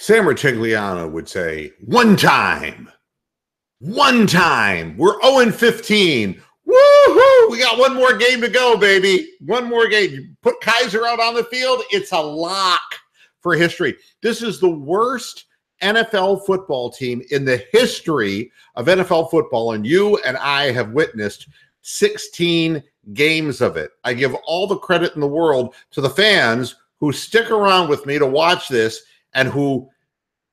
Sam Ratigliano would say, one time. One time. We're 0-15. Woohoo! We got one more game to go, baby. One more game. You put Kaiser out on the field, it's a lock for history. This is the worst NFL football team in the history of NFL football, and you and I have witnessed 16 games of it. I give all the credit in the world to the fans who stick around with me to watch this and who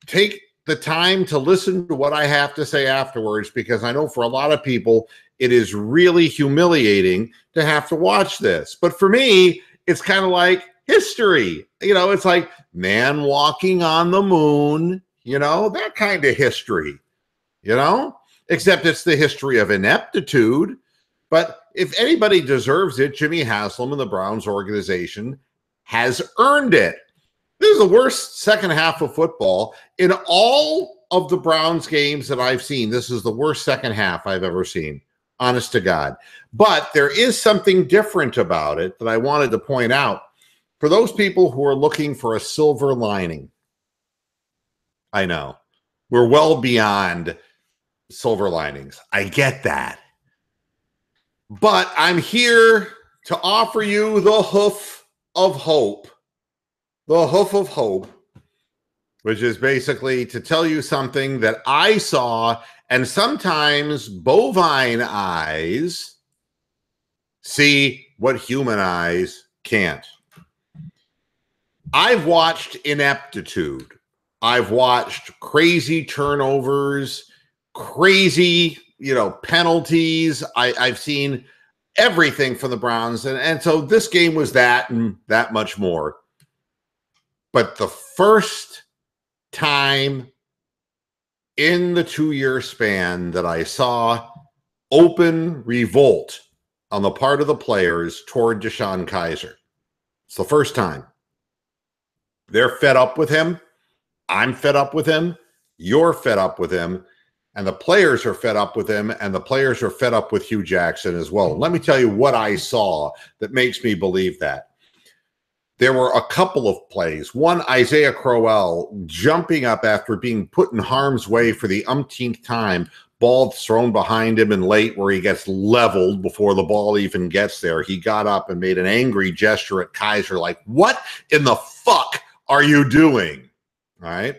take the time to listen to what I have to say afterwards, because I know for a lot of people, it is really humiliating to have to watch this. But for me, it's kind of like history. You know, it's like man walking on the moon, you know, that kind of history, you know, except it's the history of ineptitude. But if anybody deserves it, Jimmy Haslam and the Browns organization has earned it. This is the worst second half of football in all of the Browns games that I've seen. This is the worst second half I've ever seen, honest to God. But there is something different about it that I wanted to point out for those people who are looking for a silver lining. I know we're well beyond silver linings. I get that. But I'm here to offer you the hoof of hope. The hoof of hope, which is basically to tell you something that I saw, and sometimes bovine eyes see what human eyes can't. I've watched ineptitude. I've watched crazy turnovers, crazy, penalties. I've seen everything from the Browns. And so this game was that and that much more. But the first time in the 2-year span that I saw open revolt on the part of the players toward Deshaun Kaiser, it's the first time. They're fed up with him. I'm fed up with him. You're fed up with him. And the players are fed up with him. And the players are fed up with Hugh Jackson as well. Let me tell you what I saw that makes me believe that. There were a couple of plays. One, Isaiah Crowell jumping up after being put in harm's way for the umpteenth time. Ball thrown behind him and late where he gets leveled before the ball even gets there. He got up and made an angry gesture at Kaiser like, what in the fuck are you doing? All right.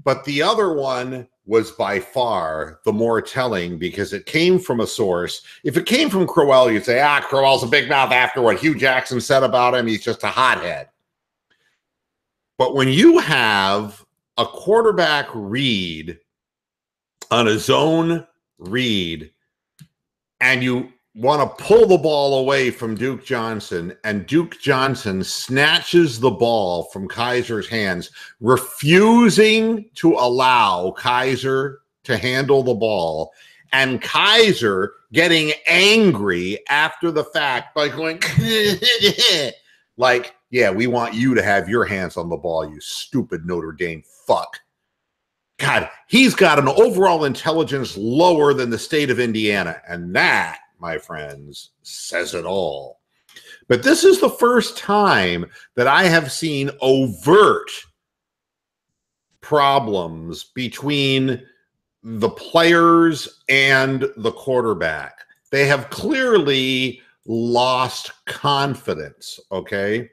But the other one was by far the more telling because it came from a source. If it came from Crowell, you'd say, Crowell's a big mouth after what Hugh Jackson said about him. He's just a hothead. But when you have a quarterback read on a zone read and you want to pull the ball away from Duke Johnson, and Duke Johnson snatches the ball from Kaiser's hands, refusing to allow Kaiser to handle the ball, and Kaiser getting angry after the fact by going, like, yeah, we want you to have your hands on the ball, you stupid Notre Dame fuck. God, he's got an overall intelligence lower than the state of Indiana, and that, my friends, says it all. But this is the first time that I have seen overt problems between the players and the quarterback. They have clearly lost confidence, okay?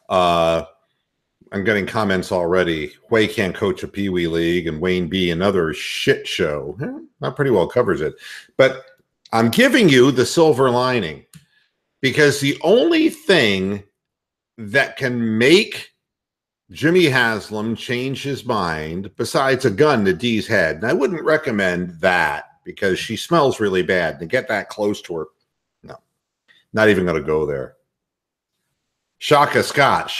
I'm getting comments already. Way can't coach a Pee Wee League, and Wayne B, another shit show. That pretty well covers it. But I'm giving you the silver lining because the only thing that can make Jimmy Haslam change his mind, besides a gun to Dee's head, and I wouldn't recommend that because she smells really bad. To get that close to her, no, not even going to go there. Shaka Scott.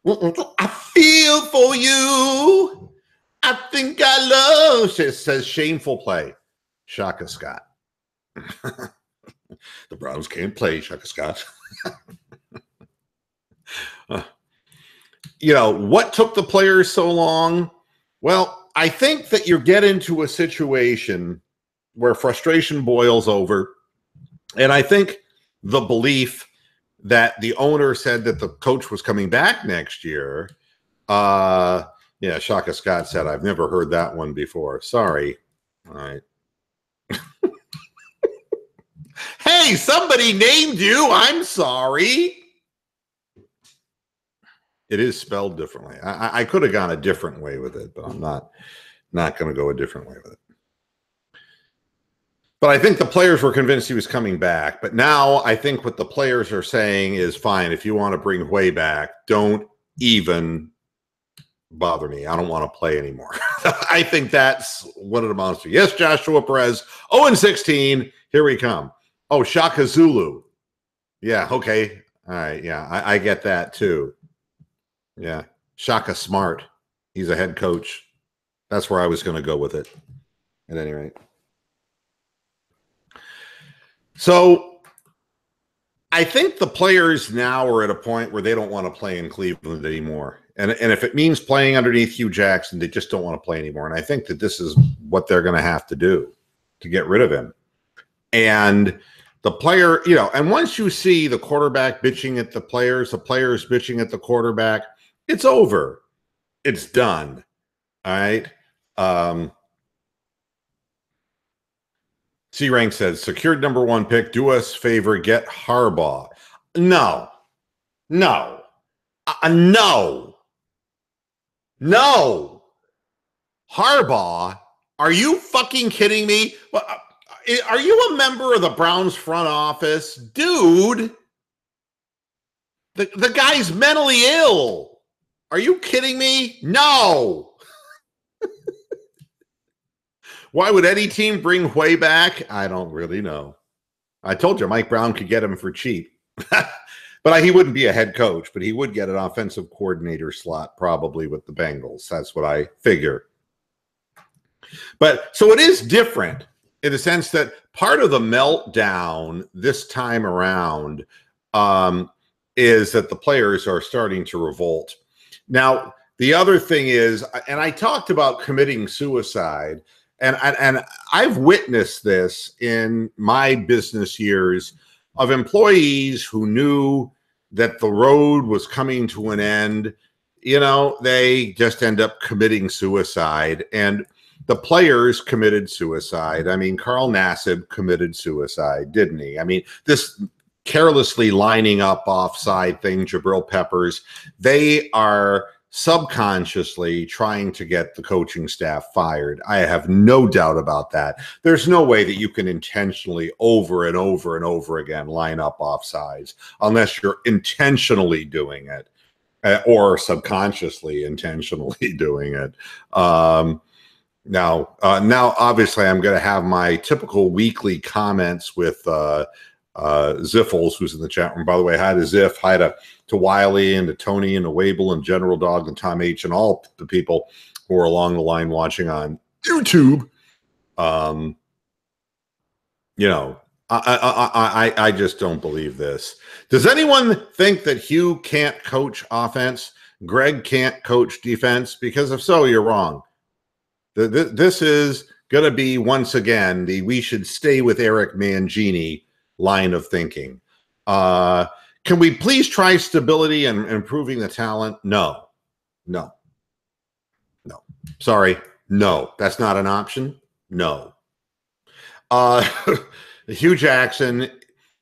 I feel for you. I think I love. It says shameful play. Shaka Scott. The Browns can't play Shaka Scott. What took the players so long? Well, I think that you get into a situation where frustration boils over. And I think the belief that the owner said that the coach was coming back next year Yeah, Shaka Scott said, I've never heard that one before. Sorry. All right. Hey, somebody named you. I'm sorry. It is spelled differently. I could have gone a different way with it, but I'm not going to go a different way with it. But I think the players were convinced he was coming back. But now I think what the players are saying is, fine, if you want to bring Hui back, don't even bother me. I don't want to play anymore. I think that's what it amounts to. Yes, Joshua Perez, 0-16. Here we come. Oh, Shaka Zulu. Yeah, okay. All right, yeah, I get that too. Yeah, Shaka Smart. He's a head coach. That's where I was going to go with it, at any rate. So I think the players now are at a point where they don't want to play in Cleveland anymore. And if it means playing underneath Hugh Jackson, they just don't want to play anymore. And I think that this is what they're going to have to do to get rid of him. And the player, you know, and once you see the quarterback bitching at the players bitching at the quarterback, it's over. It's done. All right. C-Rank says, secured #1 pick. Do us a favor, get Harbaugh. No. No. No. No. Harbaugh? Are you fucking kidding me? Are you a member of the Browns front office? Dude, the guy's mentally ill. Are you kidding me? No. Why would any team bring Hui back? I don't really know. I told you Mike Brown could get him for cheap. But he wouldn't be a head coach, but he would get an offensive coordinator slot probably with the Bengals. That's what I figure. But so it is different in the sense that part of the meltdown this time around is that the players are starting to revolt. Now, the other thing is, and I talked about committing suicide, and I've witnessed this in my business years of employees who knew that the road was coming to an end. You know, they just end up committing suicide. And the players committed suicide. I mean, Carl Nassib committed suicide, didn't he? I mean, this carelessly lining up offside thing, Jabril Peppers, they are subconsciously trying to get the coaching staff fired. I have no doubt about that. There's no way that you can intentionally over and over and over again line up offsides unless you're intentionally doing it or subconsciously intentionally doing it. Now, obviously, I'm going to have my typical weekly comments with Ziffles, who's in the chat room. By the way, hi to Ziff, hi to Wiley and to Tony and to Wable and General Dog and Tom H and all the people who are along the line watching on YouTube. You know, I just don't believe this. Does anyone think that Hugh can't coach offense? Greg can't coach defense? Because if so, you're wrong. This is going to be, once again, the we should stay with Eric Mangini line of thinking. Can we please try stability and improving the talent? No. Sorry. No, that's not an option. No. Hugh Jackson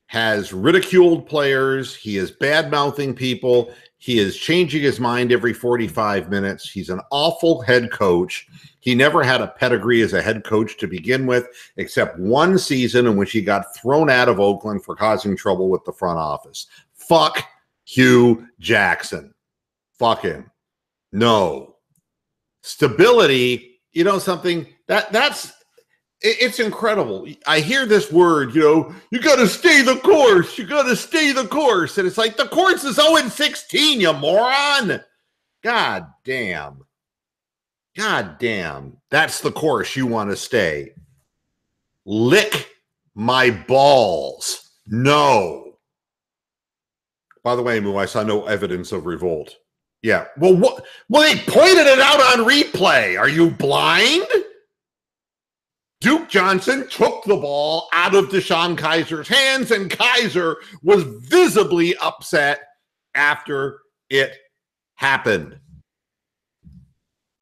has ridiculed players. He is bad-mouthing people. He is changing his mind every 45 minutes. He's an awful head coach. He never had a pedigree as a head coach to begin with, except one season in which he got thrown out of Oakland for causing trouble with the front office. Fuck Hugh Jackson. Fuck him. No. Stability, you know something? It's incredible. I hear this word, you know, you got to stay the course. You got to stay the course. And it's like, the course is 0-16, you moron. God damn. God damn. That's the course you want to stay. Lick my balls. No. By the way, Moo, I saw no evidence of revolt. Yeah. Well, what? Well, they pointed it out on replay. Are you blind? Duke Johnson took the ball out of Deshaun Kaiser's hands, and Kaiser was visibly upset after it happened.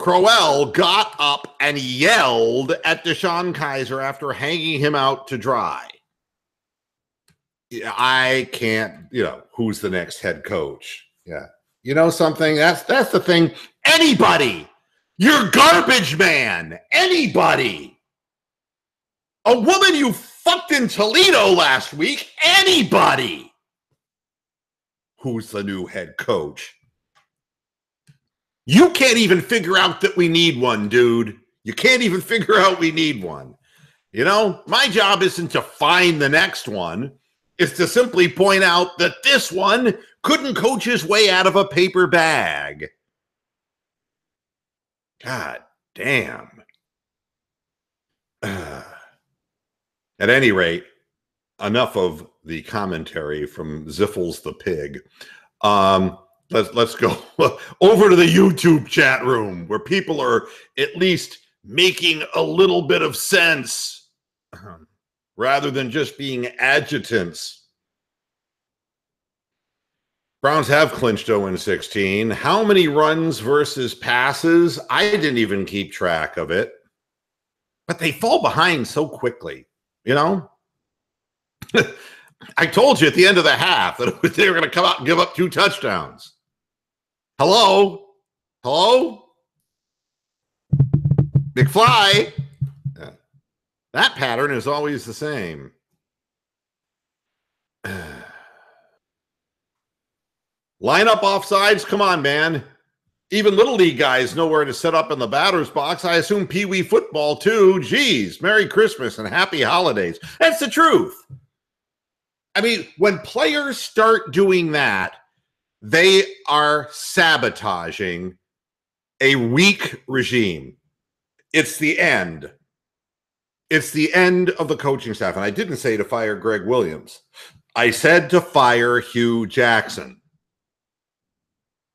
Crowell got up and yelled at Deshaun Kaiser after hanging him out to dry. I can't, who's the next head coach? Yeah. You know something? That's the thing. Anybody. You're garbage man. Anybody. A woman you fucked in Toledo last week. Anybody. Who's the new head coach? You can't even figure out that we need one, dude. You can't even figure out we need one. My job isn't to find the next one. It's to simply point out that this one couldn't coach his way out of a paper bag. God damn. At any rate, enough of the commentary from Ziffles the pig. Let's go over to the YouTube chat room where people are at least making a little bit of sense rather than just being adjutants. Browns have clinched 0-16. How many runs versus passes? I didn't even keep track of it. But they fall behind so quickly, I told you at the end of the half that they were going to come out and give up 2 touchdowns. Hello? McFly? Yeah. That pattern is always the same. Line up offsides? Come on, man. Even Little League guys know where to set up in the batter's box. I assume Pee Wee football, too. Geez, Merry Christmas and Happy Holidays. That's the truth. I mean, when players start doing that, they are sabotaging a weak regime. It's the end. It's the end of the coaching staff. And I didn't say to fire Greg Williams. I said to fire Hugh Jackson.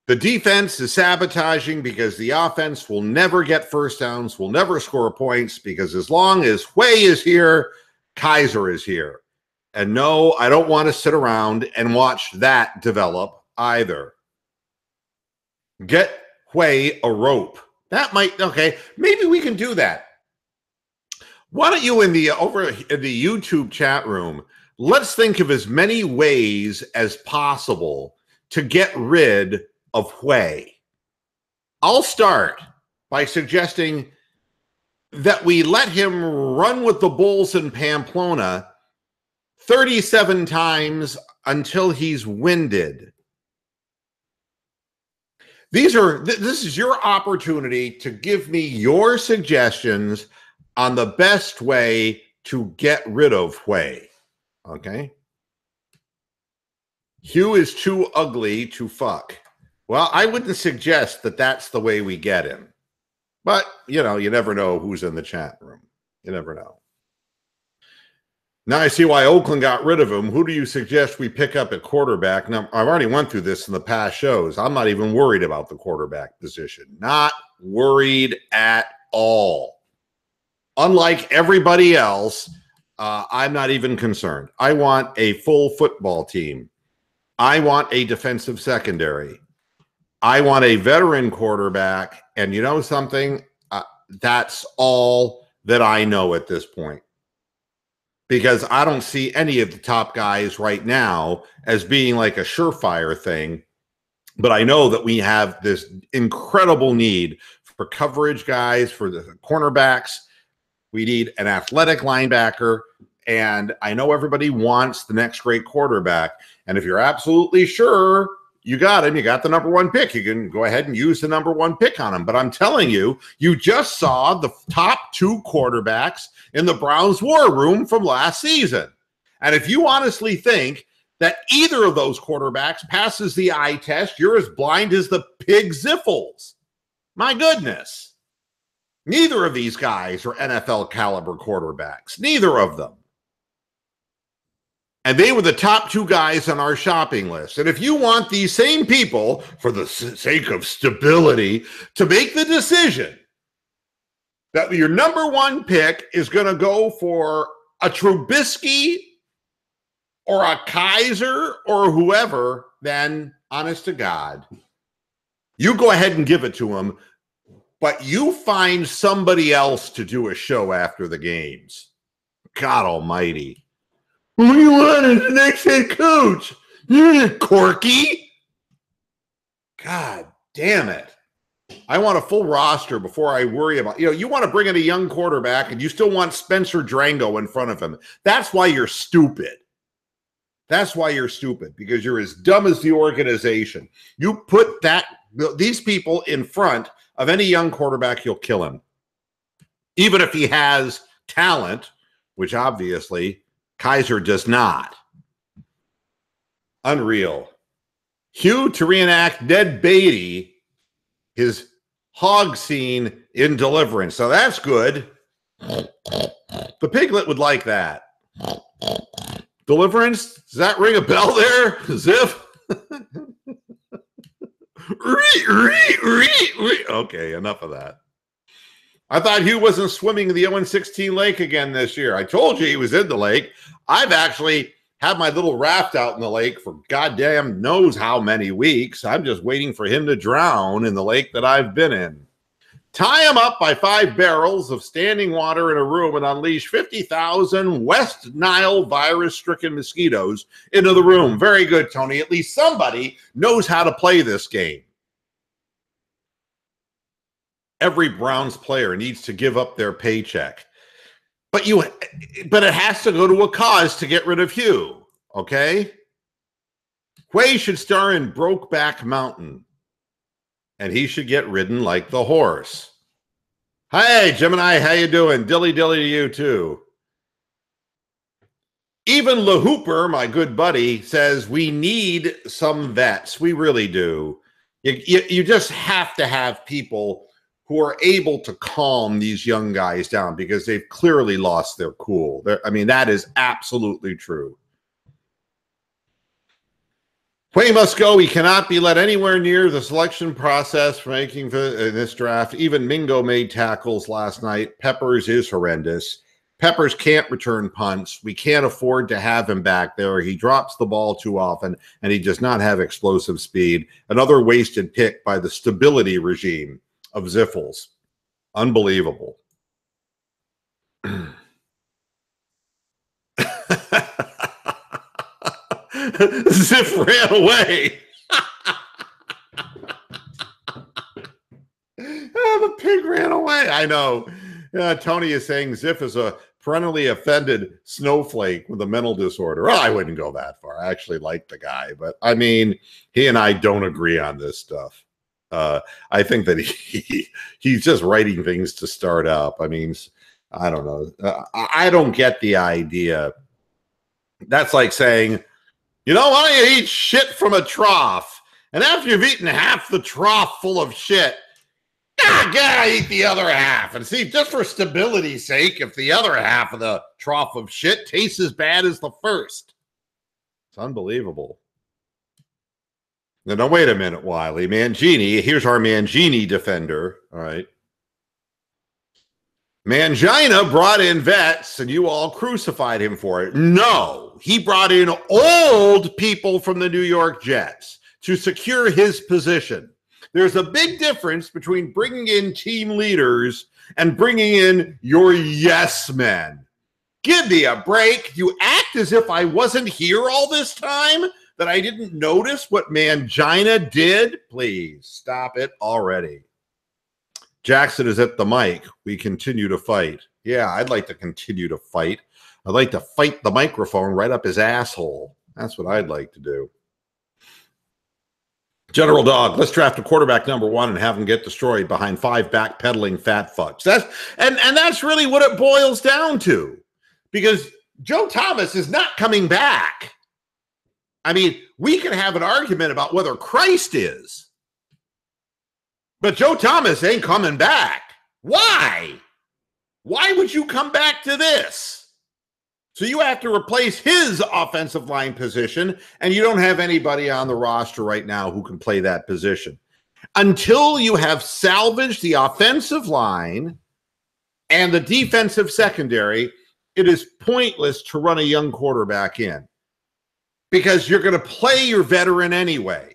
The defense is sabotaging because the offense will never get first downs, will never score points, because as long as Hui is here, Kaiser is here. And no, I don't want to sit around and watch that develop either. Get Hui a rope. That might, okay, maybe we can do that. Why don't you over in the YouTube chat room, let's think of as many ways as possible to get rid of Hui. I'll start by suggesting that we let him run with the Bulls in Pamplona 37 times until he's winded. This is your opportunity to give me your suggestions on the best way to get rid of Hui. Okay? Hugh is too ugly to fuck. Well, I wouldn't suggest that that's the way we get him. But, you never know who's in the chat room. You never know. Now I see why Oakland got rid of him. Who do you suggest we pick up at quarterback? Now, I've already went through this in the past shows. I'm not even worried about the quarterback position. Not worried at all. Unlike everybody else, I'm not even concerned. I want a full football team. I want a defensive secondary. I want a veteran quarterback. And you know something? That's all that I know at this point. Because I don't see any of the top guys right now as being like a surefire thing. But I know that we have this incredible need for coverage guys, for the cornerbacks. We need an athletic linebacker. And I know everybody wants the next great quarterback. And if you're absolutely sure you got him, you got the number 1 pick, you can go ahead and use the number 1 pick on him. But I'm telling you, you just saw the top 2 quarterbacks in the Browns war room from last season. And if you honestly think that either of those quarterbacks passes the eye test, you're as blind as the pig Ziffles. My goodness. Neither of these guys are NFL caliber quarterbacks. Neither of them. And they were the top 2 guys on our shopping list. And if you want these same people, for the sake of stability, to make the decision that your number 1 pick is going to go for a Trubisky or a Kaiser or whoever, then honest to God, you go ahead and give it to him. but you find somebody else to do a show after the games. God almighty. Who do you want as the next head coach? Corky? God damn it. I want a full roster before I worry about, you want to bring in a young quarterback and you still want Spencer Drango in front of him. That's why you're stupid. That's why you're stupid, because you're as dumb as the organization. You put these people in front of any young quarterback, you'll kill him. Even if he has talent, which obviously Kaiser does not. Unreal. Hugh to reenact Ned Beatty, his hog scene in Deliverance. So that's good. The piglet would like that. Deliverance? Does that ring a bell there? Ziff? Okay, enough of that. I thought Hugh wasn't swimming in the 0-16 lake again this year. I told you he was in the lake. I've actually had my little raft out in the lake for goddamn knows how many weeks. I'm just waiting for him to drown in the lake that I've been in. Tie him up by 5 barrels of standing water in a room and unleash 50,000 West Nile virus-stricken mosquitoes into the room. Very good, Tony. At least somebody knows how to play this game. Every Browns player needs to give up their paycheck. But it has to go to a cause to get rid of Hugh, okay? Quay should star in Brokeback Mountain. And he should get ridden like the horse. Hey, Gemini, how you doing? Dilly dilly to you, too. Even LaHooper, my good buddy, says we need some vets. We really do. You just have to have people who are able to calm these young guys down because they've clearly lost their cool. That is absolutely true. Quay must go. He cannot be let anywhere near the selection process for making this draft. Even Mingo made tackles last night. Peppers is horrendous. Peppers can't return punts. We can't afford to have him back there. He drops the ball too often, and he does not have explosive speed. Another wasted pick by the stability regime of Ziffles. Unbelievable. Ziff ran away. The pig ran away. I know. Tony is saying Ziff is a perennially offended snowflake with a mental disorder. Well, I wouldn't go that far. I actually like the guy, but he and I don't agree on this stuff. I think that he's just writing things to start up. I don't know. I don't get the idea. That's like saying, why don't you eat shit from a trough? And after you've eaten half the trough full of shit, gotta eat the other half. And see, just for stability's sake, if the other half of the trough of shit tastes as bad as the first. It's unbelievable. Now, wait a minute, Wiley. Mangini, here's our Mangini defender. All right. Mangina brought in vets, and you all crucified him for it. No, he brought in old people from the New York Jets to secure his position. There's a big difference between bringing in team leaders and bringing in your yes men. Give me a break. You act as if I wasn't here all this time, that I didn't notice what Mangina did. Please stop it already. Jackson is at the mic. We continue to fight. Yeah, I'd like to continue to fight. I'd like to fight the microphone right up his asshole. That's what I'd like to do. General Dog, let's draft a quarterback number 1 and have him get destroyed behind 5 backpedaling fat fucks. That's really what it boils down to. Because Joe Thomas is not coming back. We can have an argument about whether Christ is. But Joe Thomas ain't coming back. Why? Why would you come back to this? So you have to replace his offensive line position, and you don't have anybody on the roster right now who can play that position. Until you have salvaged the offensive line and the defensive secondary, it is pointless to run a young quarterback in because you're going to play your veteran anyway.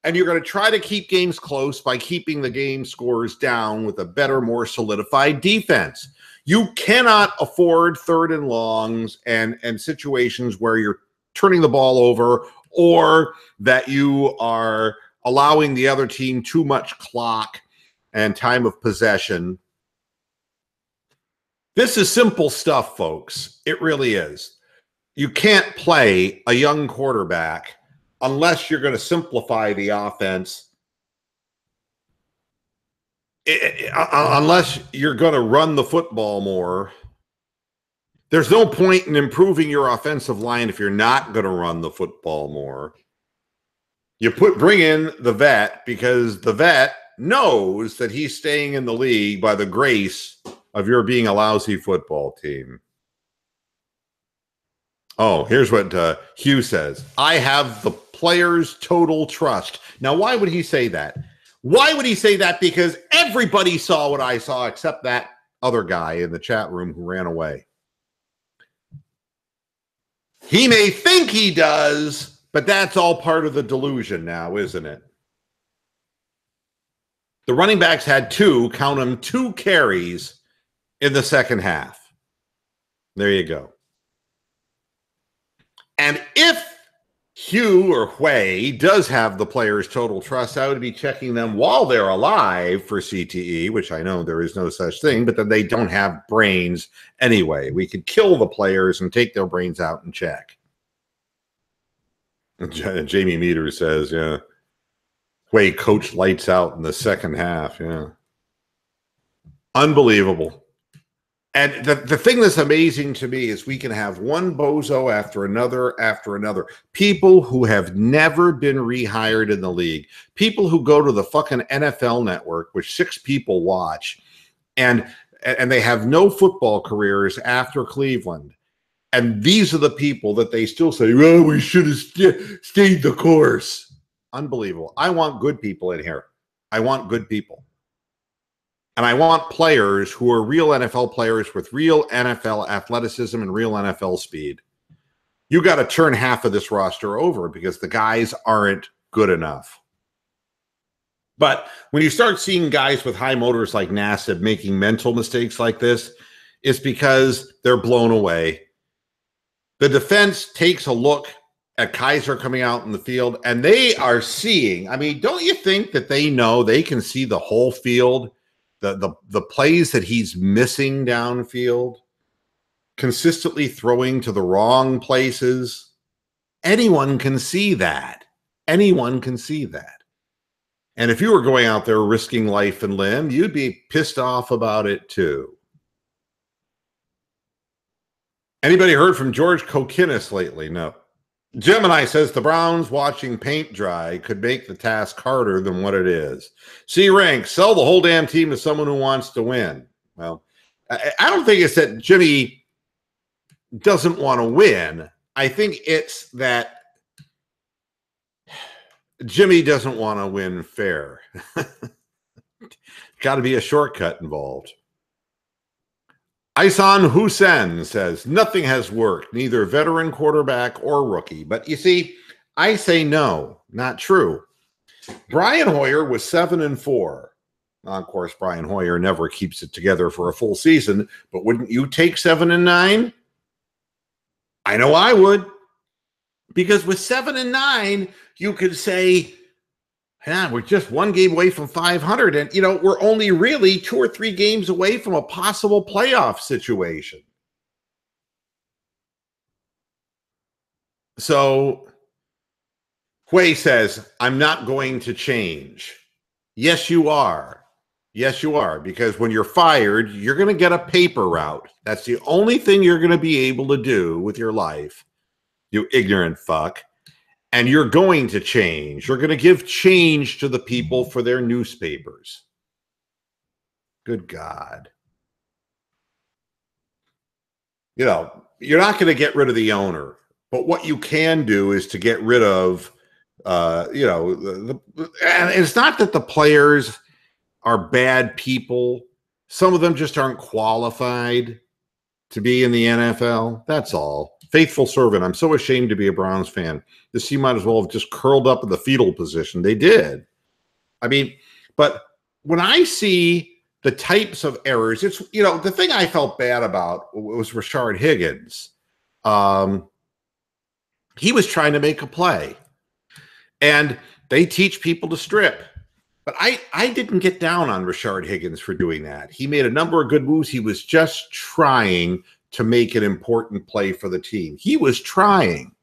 And you're going to try to keep games close by keeping the game scores down with a better, more solidified defense. You cannot afford third and longs and situations where you're turning the ball over or that you are allowing the other team too much clock and time of possession. This is simple stuff, folks. It really is. You can't play a young quarterback unless you're going to simplify the offense, unless you're going to run the football more. There's no point in improving your offensive line if you're not going to run the football more. You bring in the vet because the vet knows that he's staying in the league by the grace of your being a lousy football team. Oh, here's what Hugh says. I have the players' total trust. Now, why would he say that? Why would he say that? Because everybody saw what I saw except that other guy in the chat room who ran away. He may think he does, but that's all part of the delusion now, isn't it? The running backs had two carries in the second half. There you go. And if Hugh or Hui does have the players' total trust, I would be checking them while they're alive for CTE, which I know there is no such thing, but then they don't have brains anyway. We could kill the players and take their brains out and check. Jamie Meter says, yeah, Hui coach lights out in the second half. Yeah. Unbelievable. And the thing that's amazing to me is we can have one bozo after another. People who have never been rehired in the league. People who go to the fucking NFL network, which 6 people watch, and they have no football careers after Cleveland. And these are the people that they still say, well, we should have stayed the course. Unbelievable. I want good people in here. I want good people. And I want players who are real NFL players with real NFL athleticism and real NFL speed. You got to turn half of this roster over because the guys aren't good enough. But when you start seeing guys with high motors like Nassib making mental mistakes like this, it's because they're blown away. The defense takes a look at Kaiser coming out in the field, and they are seeing. I mean, don't you think that they know they can see the whole field? The plays that he's missing downfield, consistently throwing to the wrong places. Anyone can see that. Anyone can see that. And if you were going out there risking life and limb, you'd be pissed off about it too. Anybody heard from George Kokinis lately? No. Gemini says the Browns watching paint dry could make the task harder than what it is. C-Rank, sell the whole damn team to someone who wants to win. Well, I don't think it's that Jimmy doesn't want to win. I think it's that Jimmy doesn't want to win fair. Got to be a shortcut involved. Isan Hussein says, nothing has worked, neither veteran quarterback or rookie. But you see, I say no, not true. Brian Hoyer was 7-4. Now, of course, Brian Hoyer never keeps it together for a full season, but wouldn't you take 7-9? I know I would. Because with 7-9, you could say, yeah, we're just one game away from 500. And, you know, we're only really 2 or 3 games away from a possible playoff situation. So Hui says, I'm not going to change. Yes, you are. Yes, you are. Because when you're fired, you're going to get a paper route. That's the only thing you're going to be able to do with your life, you ignorant fuck. And you're going to change. You're going to give change to the people for their newspapers. Good God. You know, you're not going to get rid of the owner. But what you can do is to get rid of, you know, and it's not that the players are bad people. Some of them just aren't qualified. to be in the NFL. That's all. Faithful servant. I'm so ashamed to be a Browns fan. This team might as well have just curled up in the fetal position. They did. I mean, but when I see the types of errors, it's, the thing I felt bad about was Rashard Higgins. He was trying to make a play, and they teach people to strip. But I didn't get down on Rashard Higgins for doing that. He made a number of good moves. He was just trying to make an important play for the team. He was trying.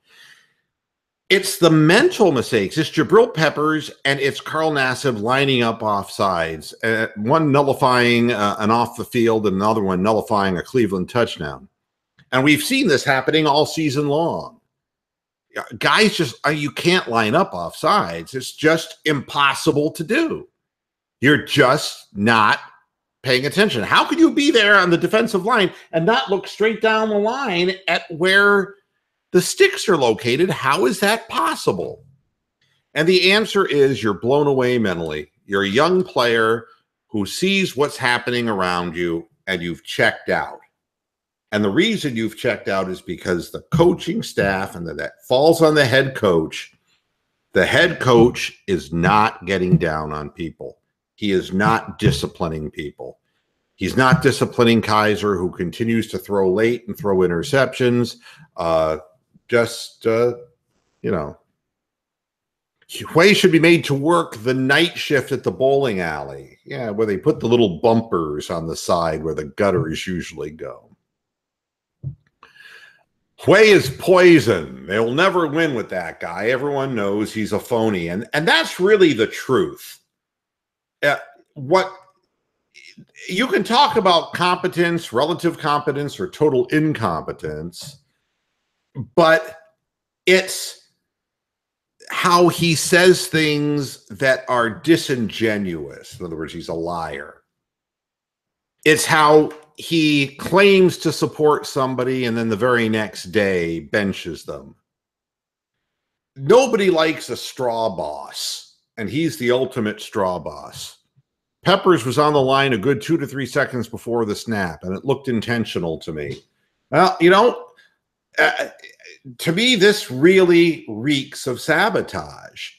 It's the mental mistakes. It's Jabril Peppers and it's Carl Nassib lining up off sides, one nullifying an off the field and another one nullifying a Cleveland touchdown. And we've seen this happening all season long. Guys just, you can't line up off sides. It's just impossible to do. You're just not paying attention. How could you be there on the defensive line and not look straight down the line at where the sticks are located? How is that possible? And the answer is you're blown away mentally. You're a young player who sees what's happening around you and you've checked out. And the reason you've checked out is because the coaching staff, and that falls on the head coach. The head coach is not getting down on people. He is not disciplining people. He's not disciplining Kaiser, who continues to throw late and throw interceptions. Huey should be made to work the night shift at the bowling alley. Yeah, where they put the little bumpers on the side where the gutters usually go. Huey is poison. They'll never win with that guy. Everyone knows he's a phony. And that's really the truth. What you can talk about competence, relative competence, or total incompetence, but it's how he says things that are disingenuous. In other words, he's a liar. It's how he claims to support somebody and then the very next day benches them. Nobody likes a straw boss, and he's the ultimate straw boss. Peppers was on the line a good 2 to 3 seconds before the snap, and it looked intentional to me. Well, to me, this really reeks of sabotage.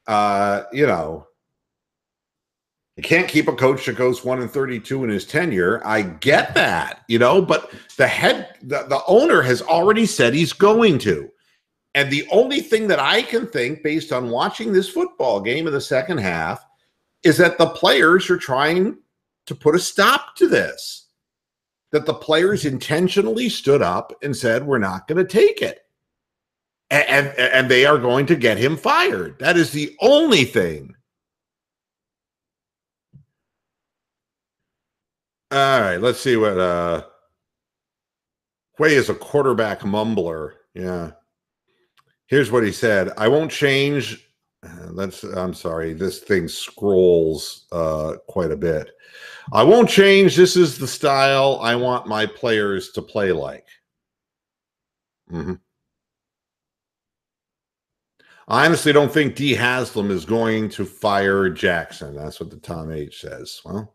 You can't keep a coach that goes 1-32 in his tenure. I get that, but the owner has already said he's going to. And the only thing that I can think, based on watching this football game in the second half, is that the players are trying to put a stop to this. That the players intentionally stood up and said, we're not going to take it. And they are going to get him fired. That is the only thing. All right, let's see what Huey is a quarterback mumbler. Yeah. Here's what he said. I won't change. I'm sorry. This thing scrolls quite a bit. I won't change. This is the style I want my players to play like. I honestly don't think D. Haslam is going to fire Jackson. That's what the Tom H says. Well,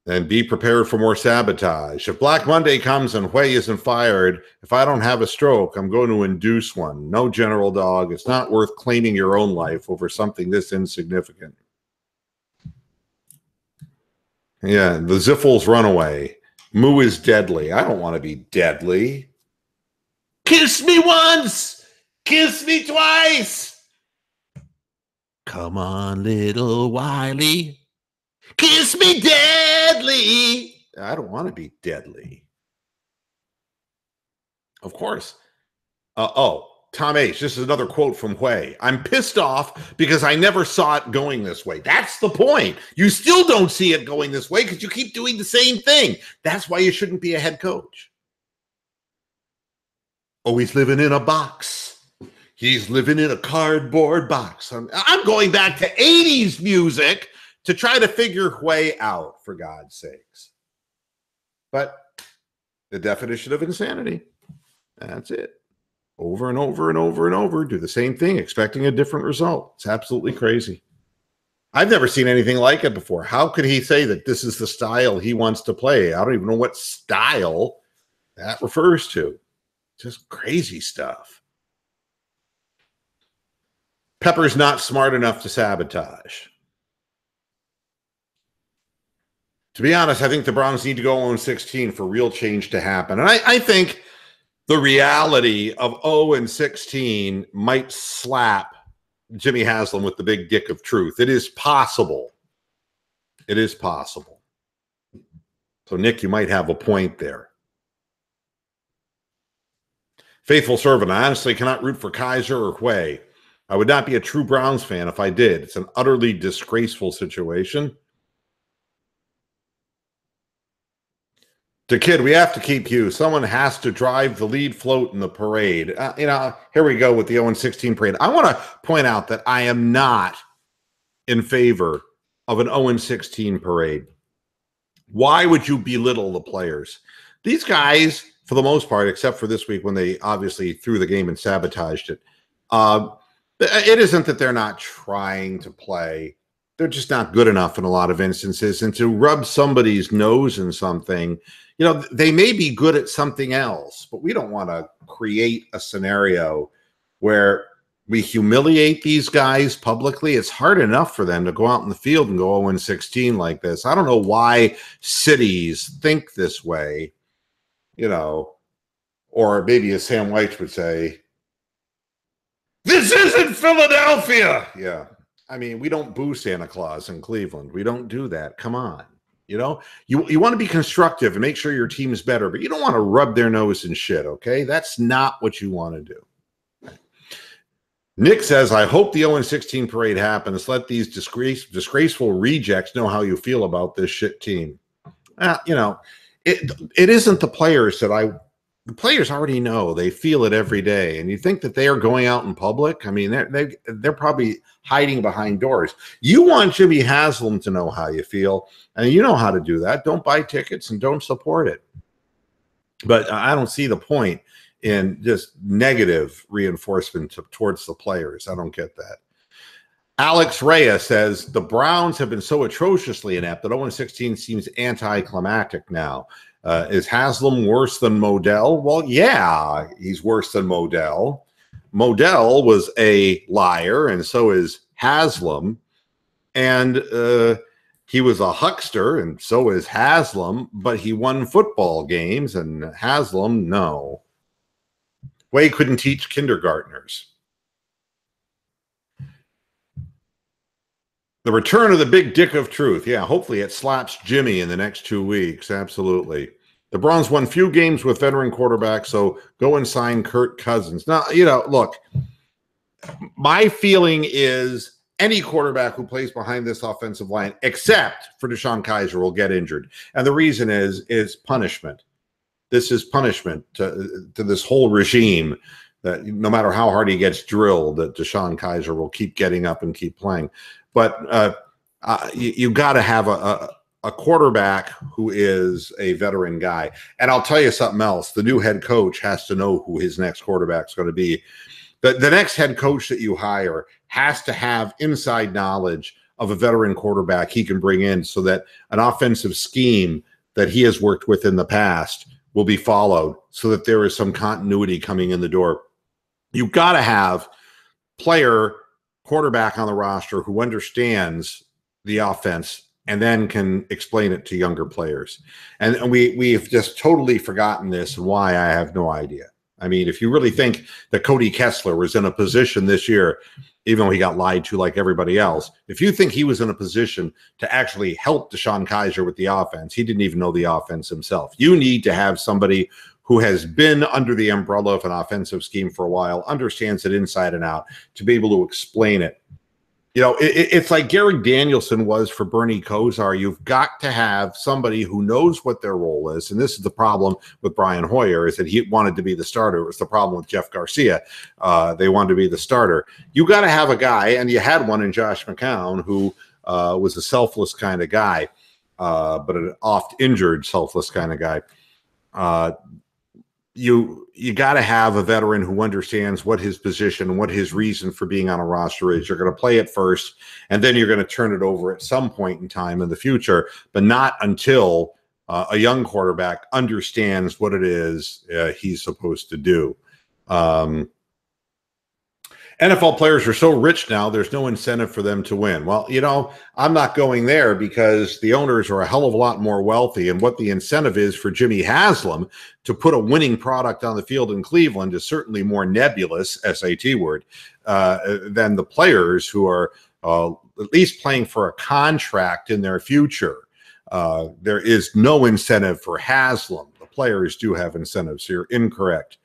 then be prepared for more sabotage. If Black Monday comes and Huey isn't fired, if I don't have a stroke, I'm going to induce one. No, General Dog. It's not worth claiming your own life over something this insignificant. Yeah, the Ziffles runaway. Moo is deadly. I don't want to be deadly. Kiss me once. Kiss me twice. Come on, little Wiley. Kiss me deadly. I don't want to be deadly. Of course. Tom H. This is another quote from Huey. I'm pissed off because I never saw it going this way. That's the point. You still don't see it going this way because you keep doing the same thing. That's why you shouldn't be a head coach. Oh, he's living in a box. He's living in a cardboard box. I'm going back to 80s music to try to figure Huey out, for God's sakes. But the definition of insanity, that's it. Over and over and over and over, do the same thing, expecting a different result. It's absolutely crazy. I've never seen anything like it before. How could he say that this is the style he wants to play? I don't even know what style that refers to. Just crazy stuff. Pepper's not smart enough to sabotage. To be honest, I think the Browns need to go 0-16 for real change to happen. And I think the reality of 0-16 might slap Jimmy Haslam with the big dick of truth. It is possible. It is possible. So, Nick, you might have a point there. Faithful servant, I honestly cannot root for Kaiser or Huey. I would not be a true Browns fan if I did. It's an utterly disgraceful situation. To Kid, we have to keep you. Someone has to drive the lead float in the parade. Here we go with the 0-16 parade. I want to point out that I am not in favor of an 0-16 parade. Why would you belittle the players? These guys, for the most part, except for this week when they obviously threw the game and sabotaged it, it isn't that they're not trying to play. They're just not good enough in a lot of instances. And to rub somebody's nose in something, they may be good at something else, but we don't want to create a scenario where we humiliate these guys publicly. It's hard enough for them to go out in the field and go 0-16 like this. I don't know why cities think this way, or maybe as Sam White would say, this isn't Philadelphia. Yeah. I mean, we don't boo Santa Claus in Cleveland. We don't do that. Come on. You want to be constructive and make sure your team is better, but you don't want to rub their nose in shit, okay? That's not what you want to do. Nick says, I hope the 0-16 parade happens. Let these disgraceful rejects know how you feel about this shit team. It isn't the players that the players already know. They feel it every day. And you think that they are going out in public? I mean, they're probably hiding behind doors. You want Jimmy Haslam to know how you feel, and you know how to do that. Don't buy tickets and don't support it. But I don't see the point in just negative reinforcement towards the players. I don't get that. Alex Reyes says, the Browns have been so atrociously inept that 0-16 seems anticlimactic now. Is Haslam worse than Modell? Well, yeah, he's worse than Modell. Modell was a liar, and so is Haslam. And he was a huckster, and so is Haslam, but he won football games, and Haslam, no. Way couldn't teach kindergartners. The return of the big dick of truth. Yeah, hopefully it slaps Jimmy in the next 2 weeks. Absolutely. The Browns won few games with veteran quarterbacks, so go and sign Kirk Cousins. Now, look, my feeling is any quarterback who plays behind this offensive line, except for DeShone Kizer, will get injured. And the reason is punishment. This is punishment to this whole regime, that no matter how hard he gets drilled, that DeShone Kizer will keep getting up and keep playing. But you got to have a quarterback who is a veteran guy. And I'll tell you something else. The new head coach has to know who his next quarterback is going to be. The next head coach that you hire has to have inside knowledge of a veteran quarterback he can bring in, so that an offensive scheme that he has worked with in the past will be followed, so that there is some continuity coming in the door. You've got to have quarterback on the roster who understands the offense and then can explain it to younger players. And we've just totally forgotten this, and why, I have no idea. I mean, if you really think that Cody Kessler was in a position this year, even though he got lied to like everybody else, if you think he was in a position to actually help DeShone Kizer with the offense, he didn't even know the offense himself. You need to have somebody who has been under the umbrella of an offensive scheme for a while, understands it inside and out, to be able to explain it. It's like Gary Danielson was for Bernie Kosar. You've got to have somebody who knows what their role is. And this is the problem with Brian Hoyer, is that he wanted to be the starter. It was the problem with Jeff Garcia. They wanted to be the starter. You got to have a guy, and you had one in Josh McCown, who was a selfless kind of guy, but an oft-injured selfless kind of guy. You got to have a veteran who understands what his position, what his reason for being on a roster is. You're going to play it first, and then you're going to turn it over at some point in time in the future, but not until a young quarterback understands what it is he's supposed to do. NFL players are so rich now, there's no incentive for them to win. Well, you know, I'm not going there because the owners are a hell of a lot more wealthy. And what the incentive is for Jimmy Haslam to put a winning product on the field in Cleveland is certainly more nebulous, SAT word, than the players who are at least playing for a contract in their future. There is no incentive for Haslam. The players do have incentives. So you're incorrect.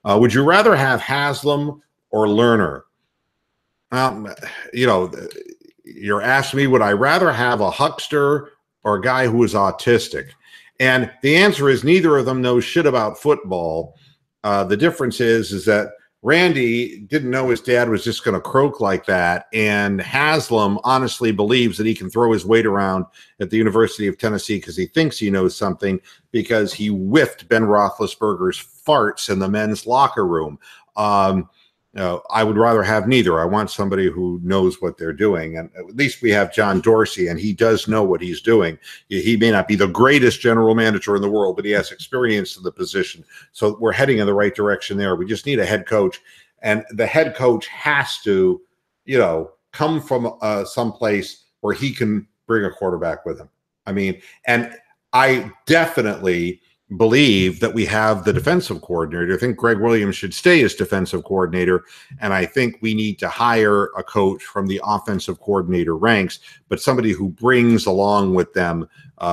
Would you rather have Haslam or Lerner? You know, you're asking me, would I rather have a huckster or a guy who is autistic? And the answer is neither of them knows shit about football. The difference is that Randy didn't know his dad was just going to croak like that. And Haslam honestly believes that he can throw his weight around at the University of Tennessee because he thinks he knows something because he whiffed Ben Roethlisberger's farts in the men's locker room. I would rather have neither. I want somebody who knows what they're doing. And at least we have John Dorsey, and he does know what he's doing. He may not be the greatest general manager in the world, but he has experience in the position. So we're heading in the right direction there. We just need a head coach. And the head coach has to, you know, come from someplace where he can bring a quarterback with him. I mean, and I definitely believe that we have the defensive coordinator. I think Greg Williams should stay as defensive coordinator, and I think we need to hire a coach from the offensive coordinator ranks, but somebody who brings along with them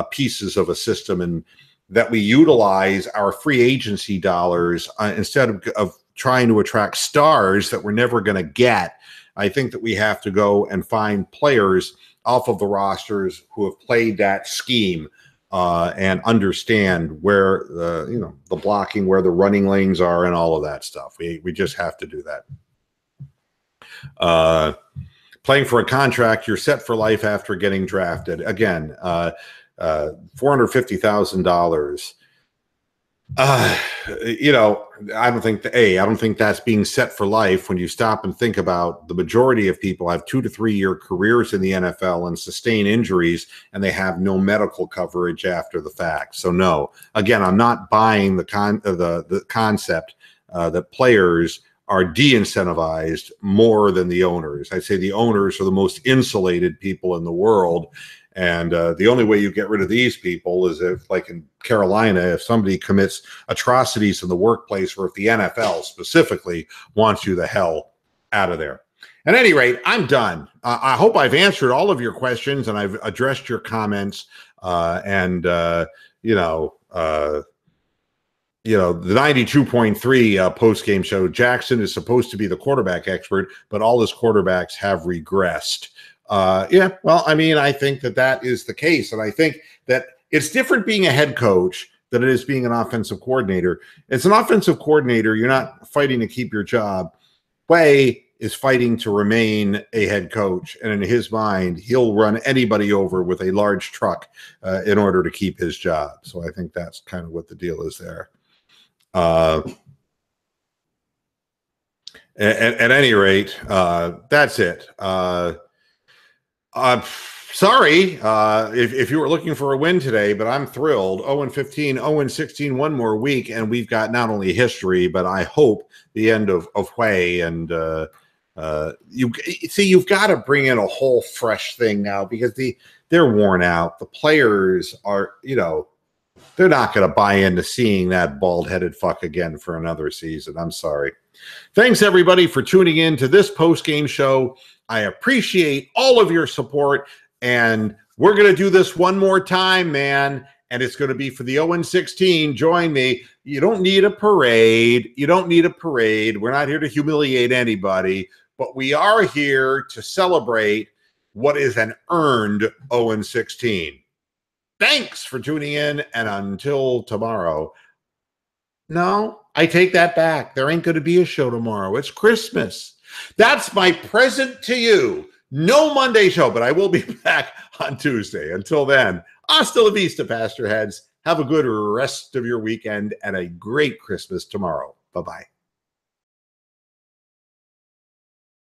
pieces of a system, and that we utilize our free agency dollars instead of trying to attract stars that we're never going to get. I think that we have to go and find players off of the rosters who have played that scheme and understand where you know, the blocking, where the running lanes are, and all of that stuff. We just have to do that. Playing for a contract, you're set for life after getting drafted. Again, $450,000. You know, I don't think that's being set for life when you stop and think about the majority of people have 2 to 3 year careers in the NFL and sustain injuries, and they have no medical coverage after the fact. So no, again, I'm not buying the concept that players are de-incentivized more than the owners. I say the owners are the most insulated people in the world. And the only way you get rid of these people is if, like in Carolina, if somebody commits atrocities in the workplace, or if the NFL specifically wants you the hell out of there. At any rate, I'm done. I hope I've answered all of your questions and I've addressed your comments. You know, the 92.3 post-game show, Jackson is supposed to be the quarterback expert, but all his quarterbacks have regressed. Yeah, well, I mean, I think that is the case. And I think that it's different being a head coach than it is being an offensive coordinator. It's an offensive coordinator. You're not fighting to keep your job. Way is fighting to remain a head coach. And in his mind, he'll run anybody over with a large truck in order to keep his job. So I think that's kind of what the deal is there. At any rate, that's it. Sorry if you were looking for a win today, but I'm thrilled. 0-15, 0-16, one more week, and we've got not only history, but I hope the end of Hui. And you've got to bring in a whole fresh thing now because they're worn out. The players are, you know, they're not going to buy into seeing that bald-headed fuck again for another season. I'm sorry. Thanks, everybody, for tuning in to this post-game show. I appreciate all of your support, and we're going to do this one more time, man, and it's going to be for the 0-16. Join me. You don't need a parade. You don't need a parade. We're not here to humiliate anybody, but we are here to celebrate what is an earned 0-16. Thanks for tuning in, and until tomorrow. No, I take that back. There ain't going to be a show tomorrow. It's Christmas. That's my present to you. No Monday show, but I will be back on Tuesday. Until then, hasta la vista, Pastor Heads. Have a good rest of your weekend and a great Christmas tomorrow. Bye-bye.